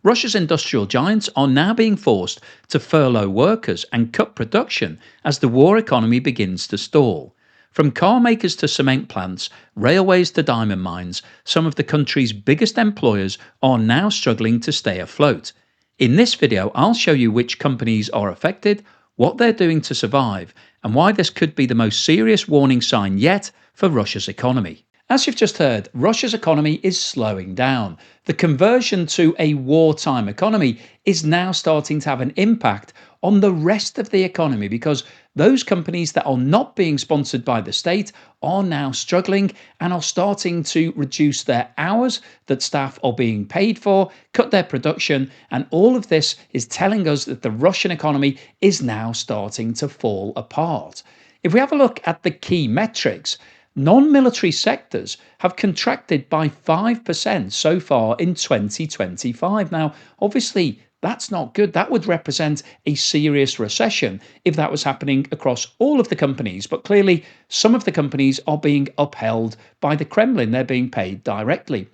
Russia's industrial giants are now being forced to furlough workers and cut production as the war economy begins to stall. From car makers to cement plants, railways to diamond mines, some of the country's biggest employers are now struggling to stay afloat. In this video, I'll show you which companies are affected, what they're doing to survive, and why this could be the most serious warning sign yet for Russia's economy. As you've just heard, Russia's economy is slowing down. The conversion to a wartime economy is now starting to have an impact on the rest of the economy because those companies that are not being sponsored by the state are now struggling and are starting to reduce their hours that staff are being paid for, cut their production, and all of this is telling us that the Russian economy is now starting to fall apart. If we have a look at the key metrics, non-military sectors have contracted by 5% so far in 2025. Now, obviously, that's not good. That would represent a serious recession if that was happening across all of the companies. But clearly, some of the companies are being upheld by the Kremlin. They're being paid directly.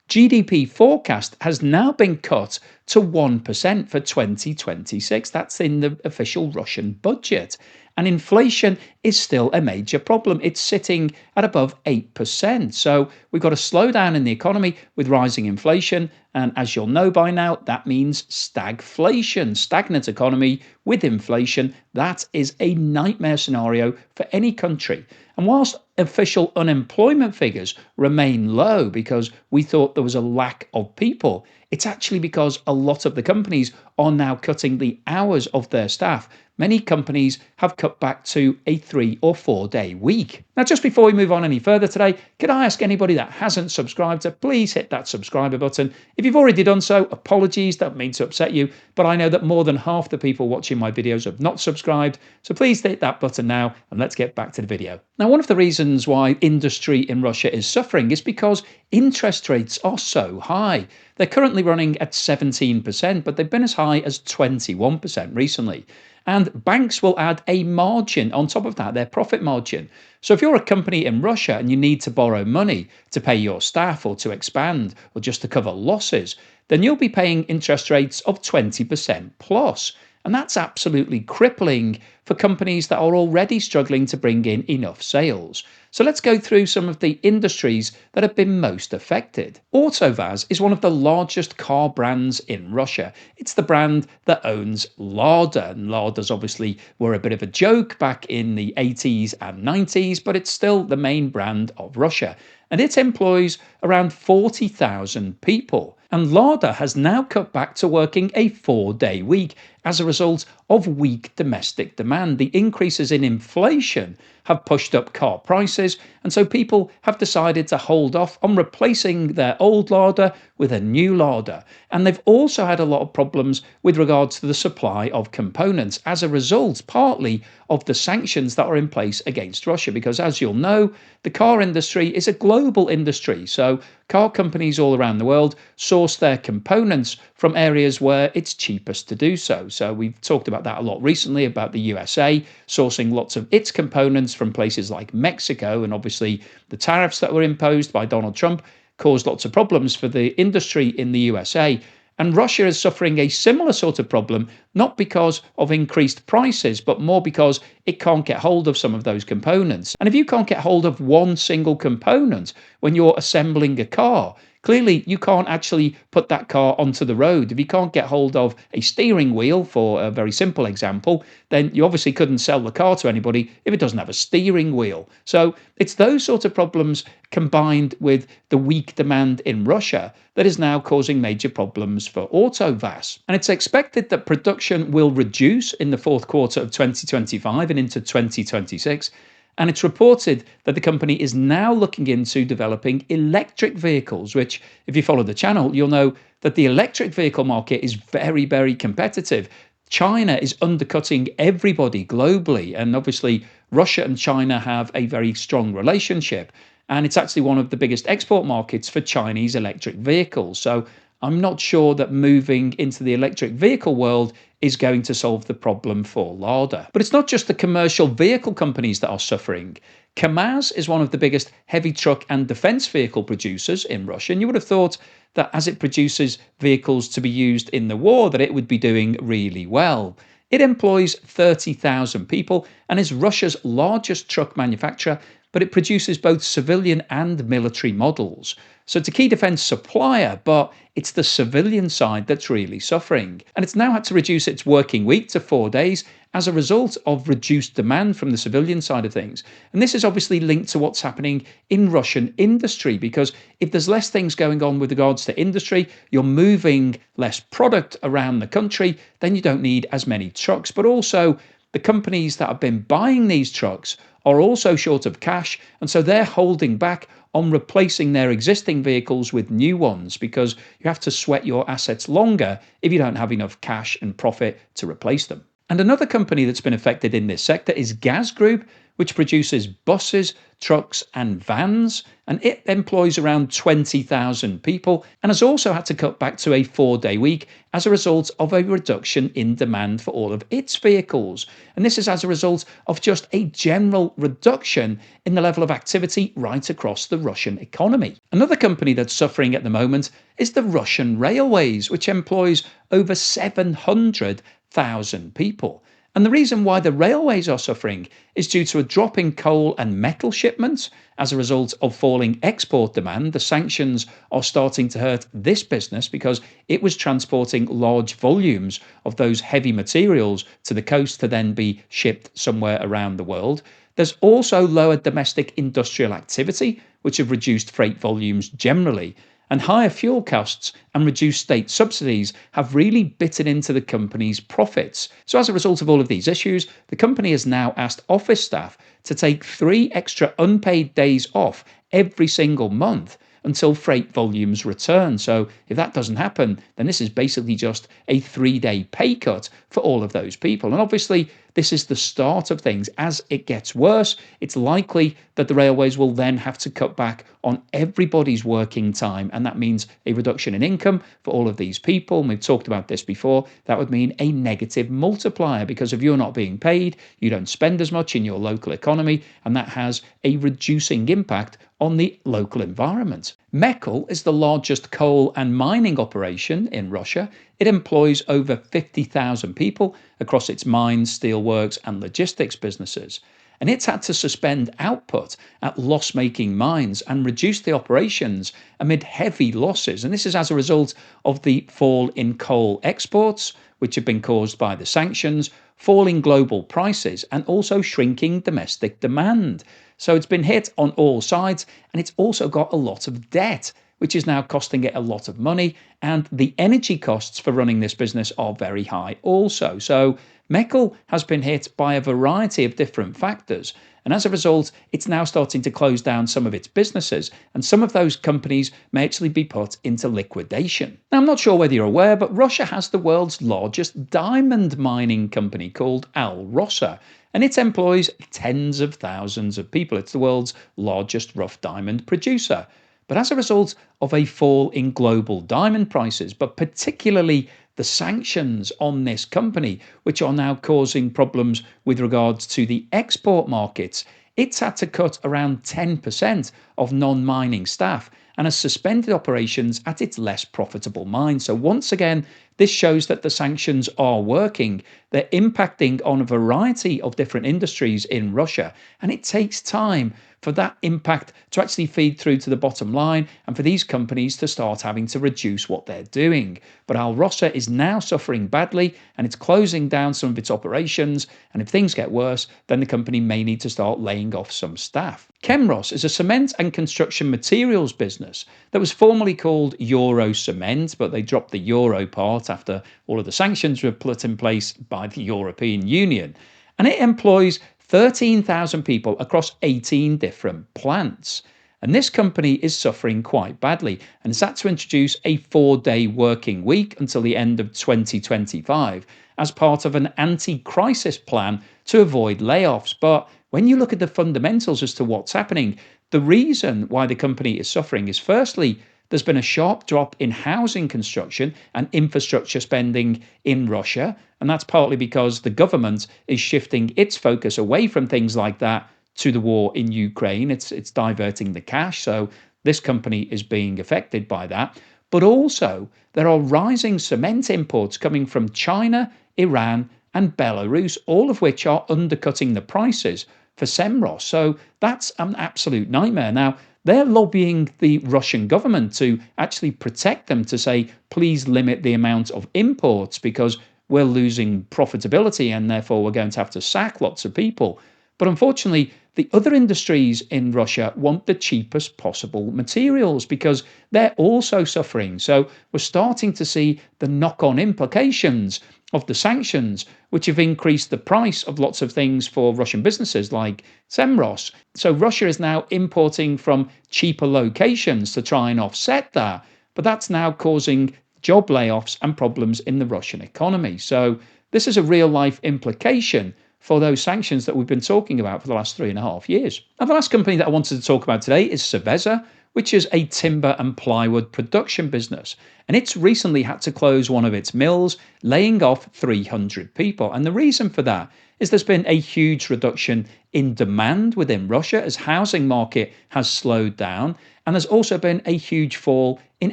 GDP forecast has now been cut to 1% for 2026. That's in the official Russian budget. And inflation is still a major problem. It's sitting at above 8%. So we've got a slowdown in the economy with rising inflation. And as you'll know by now, that means stagflation, stagnant economy with inflation. That is a nightmare scenario for any country. And whilst official unemployment figures remain low because we thought there was a lack of people, it's actually because a lot of the companies are now cutting the hours of their staff. Many companies have cut back to a 3 or 4 day week. Now, just before we move on any further today, could I ask anybody that hasn't subscribed to please hit that subscriber button? If you've already done so, apologies, don't mean to upset you, but I know that more than half the people watching my videos have not subscribed, so please hit that button now and let's get back to the video. Now, one of the reasons why industry in Russia is suffering is because interest rates are so high. They're currently running at 17%, but they've been as high as 21% recently. And banks will add a margin on top of that, their profit margin. So if you're a company in Russia and you need to borrow money to pay your staff or to expand or just to cover losses, then you'll be paying interest rates of 20% plus. And that's absolutely crippling for companies that are already struggling to bring in enough sales. So let's go through some of the industries that have been most affected. AUTOVAZ is one of the largest car brands in Russia. It's the brand that owns Lada. And Ladas obviously were a bit of a joke back in the 80s and 90s, but it's still the main brand of Russia. And it employs around 40,000 people. And Lada has now cut back to working a 4-day week as a result of weak domestic demand. The increases in inflation have pushed up car prices, and so people have decided to hold off on replacing their old Lada with a new Lada. And they've also had a lot of problems with regards to the supply of components as a result, partly of the sanctions that are in place against Russia. Because as you'll know, the car industry is a global industry. So car companies all around the world source their components from areas where it's cheapest to do so. So we've talked about that a lot recently, about the USA sourcing lots of its components from places like Mexico. And obviously the tariffs that were imposed by Donald Trump caused lots of problems for the industry in the USA. And Russia is suffering a similar sort of problem, not because of increased prices, but more because it can't get hold of some of those components. And if you can't get hold of one single component when you're assembling a car, clearly you can't actually put that car onto the road. If you can't get hold of a steering wheel, for a very simple example, then you obviously couldn't sell the car to anybody if it doesn't have a steering wheel. So it's those sorts of problems combined with the weak demand in Russia that is now causing major problems for AUTOVAZ. And it's expected that production will reduce in the fourth quarter of 2025 and into 2026. And it's reported that the company is now looking into developing electric vehicles, which, if you follow the channel, you'll know that the electric vehicle market is very, very competitive. China is undercutting everybody globally. And obviously, Russia and China have a very strong relationship. And it's actually one of the biggest export markets for Chinese electric vehicles. So I'm not sure that moving into the electric vehicle world is going to solve the problem for Lada. But it's not just the commercial vehicle companies that are suffering. KAMAZ is one of the biggest heavy truck and defense vehicle producers in Russia, and you would have thought that as it produces vehicles to be used in the war, that it would be doing really well. It employs 30,000 people and is Russia's largest truck manufacturer, but it produces both civilian and military models. So it's a key defense supplier, but it's the civilian side that's really suffering. And it's now had to reduce its working week to 4 days as a result of reduced demand from the civilian side of things. And this is obviously linked to what's happening in Russian industry, because if there's less things going on with regards to industry, you're moving less product around the country, then you don't need as many trucks. But also, the companies that have been buying these trucks are also short of cash, and so they're holding back on replacing their existing vehicles with new ones, because you have to sweat your assets longer if you don't have enough cash and profit to replace them. And another company that's been affected in this sector is Gaz Group, which produces buses, trucks and vans, and it employs around 20,000 people and has also had to cut back to a 4-day week as a result of a reduction in demand for all of its vehicles. And this is as a result of just a general reduction in the level of activity right across the Russian economy. Another company that's suffering at the moment is the Russian Railways, which employs over 700,000 people. And the reason why the railways are suffering is due to a drop in coal and metal shipments as a result of falling export demand. The sanctions are starting to hurt this business because it was transporting large volumes of those heavy materials to the coast to then be shipped somewhere around the world. There's also lower domestic industrial activity, which have reduced freight volumes generally. And higher fuel costs and reduced state subsidies have really bitten into the company's profits. So as a result of all of these issues, the company has now asked office staff to take 3 extra unpaid days off every single month until freight volumes return. So if that doesn't happen, then this is basically just a 3-day pay cut for all of those people. And obviously, this is the start of things. As it gets worse, it's likely that the railways will then have to cut back on everybody's working time. And that means a reduction in income for all of these people. And we've talked about this before. That would mean a negative multiplier, because if you're not being paid, you don't spend as much in your local economy. And that has a reducing impact on the local environment. MECHEL is the largest coal and mining operation in Russia. It employs over 50,000 people across its mines, steelworks and logistics businesses. And it's had to suspend output at loss-making mines and reduce the operations amid heavy losses. And this is as a result of the fall in coal exports, which have been caused by the sanctions, falling global prices, and also shrinking domestic demand. So it's been hit on all sides, and it's also got a lot of debt, which is now costing it a lot of money, and the energy costs for running this business are very high also. So MECHEL has been hit by a variety of different factors, and as a result, it's now starting to close down some of its businesses, and some of those companies may actually be put into liquidation. Now, I'm not sure whether you're aware, but Russia has the world's largest diamond mining company called ALROSA, and it employs tens of thousands of people. It's the world's largest rough diamond producer. But as a result of a fall in global diamond prices, but particularly the sanctions on this company, which are now causing problems with regards to the export markets, it's had to cut around 10% of non-mining staff and has suspended operations at its less profitable mines. So once again, this shows that the sanctions are working. They're impacting on a variety of different industries in Russia, and it takes time for that impact to actually feed through to the bottom line and for these companies to start having to reduce what they're doing. But ALROSA is now suffering badly, and it's closing down some of its operations, and if things get worse, then the company may need to start laying off some staff. CEMROS is a cement and construction materials business that was formerly called Euro Cement, but they dropped the Euro part after all of the sanctions were put in place by the European Union. And it employs 13,000 people across 18 different plants. And this company is suffering quite badly and has had to introduce a 4-day working week until the end of 2025 as part of an anti-crisis plan to avoid layoffs. But when you look at the fundamentals as to what's happening, the reason why the company is suffering is, firstly, there's been a sharp drop in housing construction and infrastructure spending in Russia, and that's partly because the government is shifting its focus away from things like that to the war in Ukraine. It's diverting the cash. So this company is being affected by that. But also, there are rising cement imports coming from China, Iran, and Belarus, all of which are undercutting the prices for CEMROS. So that's an absolute nightmare. Now, they're lobbying the Russian government to actually protect them, to say, please limit the amount of imports because we're losing profitability and therefore we're going to have to sack lots of people. But unfortunately, the other industries in Russia want the cheapest possible materials because they're also suffering. So we're starting to see the knock-on implications of the sanctions, which have increased the price of lots of things for Russian businesses like CEMROS. So Russia is now importing from cheaper locations to try and offset that. But that's now causing job layoffs and problems in the Russian economy. So this is a real life implication for those sanctions that we've been talking about for the last 3.5 years. Now, the last company that I wanted to talk about today is SVEZA, which is a timber and plywood production business. And it's recently had to close one of its mills, laying off 300 people. And the reason for that is there's been a huge reduction in demand within Russia as housing market has slowed down. And there's also been a huge fall in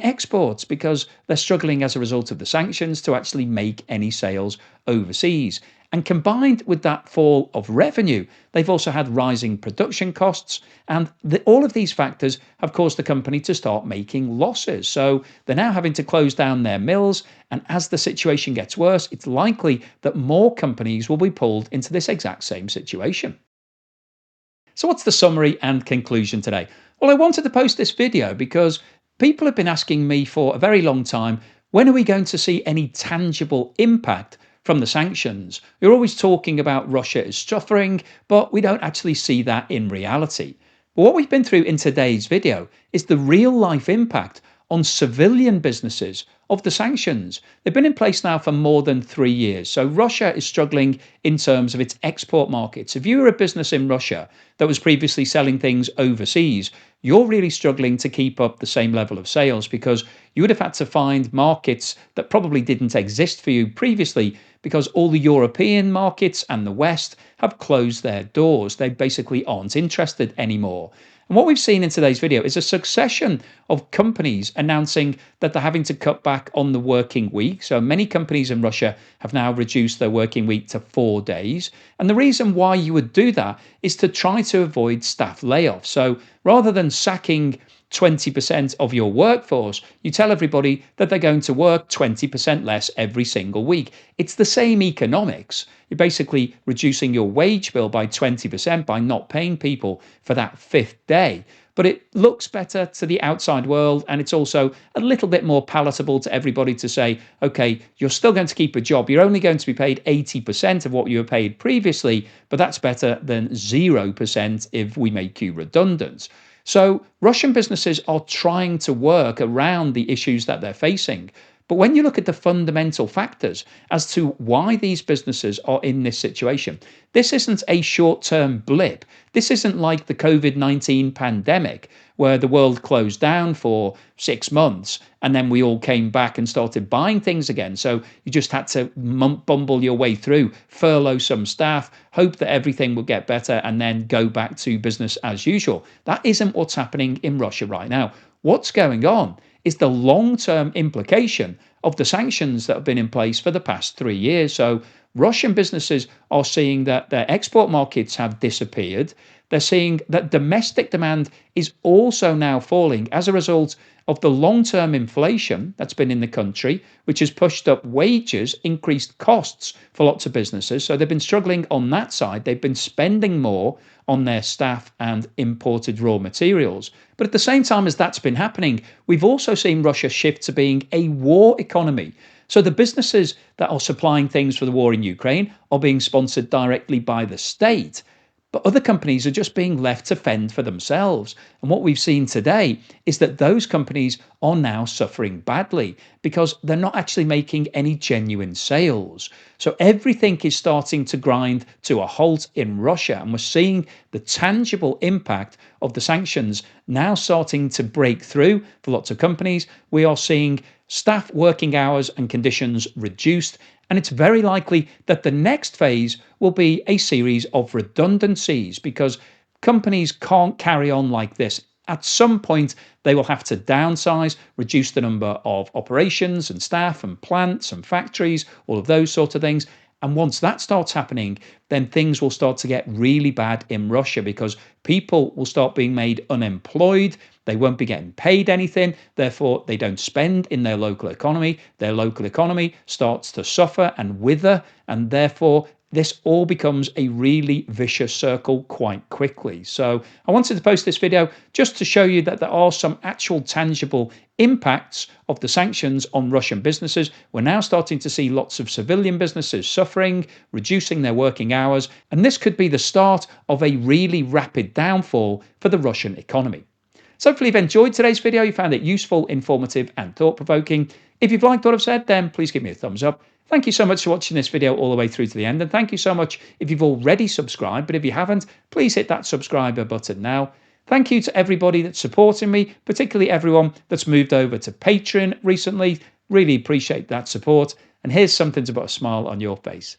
exports because they're struggling as a result of the sanctions to actually make any sales overseas. And combined with that fall of revenue, they've also had rising production costs. And all of these factors have caused the company to start making losses. So they're now having to close down their mills. And as the situation gets worse, it's likely that more companies will be pulled into this exact same situation. So what's the summary and conclusion today? Well, I wanted to post this video because people have been asking me for a very long time, when are we going to see any tangible impact from the sanctions? You're always talking about Russia is suffering, but we don't actually see that in reality. But what we've been through in today's video is the real life impact on civilian businesses of the sanctions. They've been in place now for more than 3 years. So Russia is struggling in terms of its export markets. If you were a business in Russia that was previously selling things overseas, you're really struggling to keep up the same level of sales because you would have had to find markets that probably didn't exist for you previously because all the European markets and the West have closed their doors. They basically aren't interested anymore. And what we've seen in today's video is a succession of companies announcing that they're having to cut back on the working week. So many companies in Russia have now reduced their working week to 4 days. And the reason why you would do that is to try to avoid staff layoffs. So rather than sacking 20% of your workforce, you tell everybody that they're going to work 20% less every single week. It's the same economics. You're basically reducing your wage bill by 20% by not paying people for that 5th day. But it looks better to the outside world, and it's also a little bit more palatable to everybody to say, okay, you're still going to keep a job. You're only going to be paid 80% of what you were paid previously, but that's better than 0% if we make you redundant. So Russian businesses are trying to work around the issues that they're facing. But when you look at the fundamental factors as to why these businesses are in this situation, this isn't a short-term blip. This isn't like the COVID-19 pandemic where the world closed down for 6 months and then we all came back and started buying things again. So you just had to bumble your way through, furlough some staff, hope that everything would get better and then go back to business as usual. That isn't what's happening in Russia right now. What's going on is the long-term implication of the sanctions that have been in place for the past 3 years. So Russian businesses are seeing that their export markets have disappeared. They're seeing that domestic demand is also now falling as a result of the long-term inflation that's been in the country, which has pushed up wages, increased costs for lots of businesses. So they've been struggling on that side. They've been spending more on their staff and imported raw materials. But at the same time as that's been happening, we've also seen Russia shift to being a war economy. So the businesses that are supplying things for the war in Ukraine are being sponsored directly by the state. But other companies are just being left to fend for themselves. And what we've seen today is that those companies are now suffering badly because they're not actually making any genuine sales. So everything is starting to grind to a halt in Russia. And we're seeing the tangible impact of the sanctions now starting to break through for lots of companies. We are seeing staff working hours and conditions reduced. And it's very likely that the next phase will be a series of redundancies because companies can't carry on like this. At some point, they will have to downsize, reduce the number of operations and staff and plants and factories, all of those sort of things. And once that starts happening, then things will start to get really bad in Russia because people will start being made unemployed. They won't be getting paid anything. Therefore, they don't spend in their local economy. Their local economy starts to suffer and wither. And therefore, this all becomes a really vicious circle quite quickly. So I wanted to post this video just to show you that there are some actual tangible impacts of the sanctions on Russian businesses. We're now starting to see lots of civilian businesses suffering, reducing their working hours, and this could be the start of a really rapid downfall for the Russian economy. So hopefully you've enjoyed today's video, you found it useful, informative and thought-provoking. If you've liked what I've said, then please give me a thumbs up. Thank you so much for watching this video all the way through to the end, and thank you so much if you've already subscribed, but if you haven't, please hit that subscriber button now. Thank you to everybody that's supporting me, particularly everyone that's moved over to Patreon recently. Really appreciate that support, and here's something to put a smile on your face.